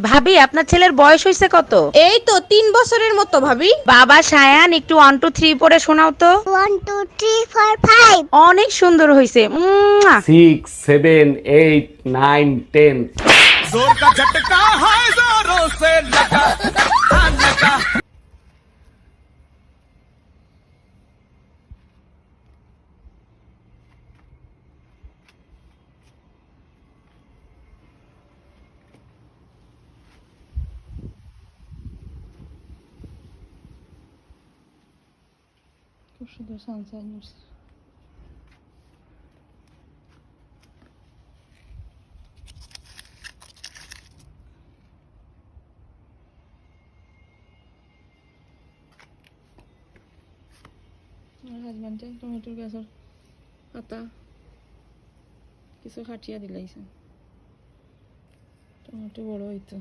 ভাবি আপনার ছেলের বয়স হইছে কত? এই তো 3 বছরের মতো ভাবি। বাবা সায়ান একটু 1 2 3 পড়ে শোনাও তো। 1 2 3 4 5 অনেক সুন্দর হইছে। 6 7 8 9 10 जोर का झटका है जोरों से लगा लगा। খুব সুন্দর সানসাইন। আমার হাজব্যান্ডে টমেটোর গাছের পাতা কিছু খাটিয়া দিলাইছে, টমেটো বড় হইতো।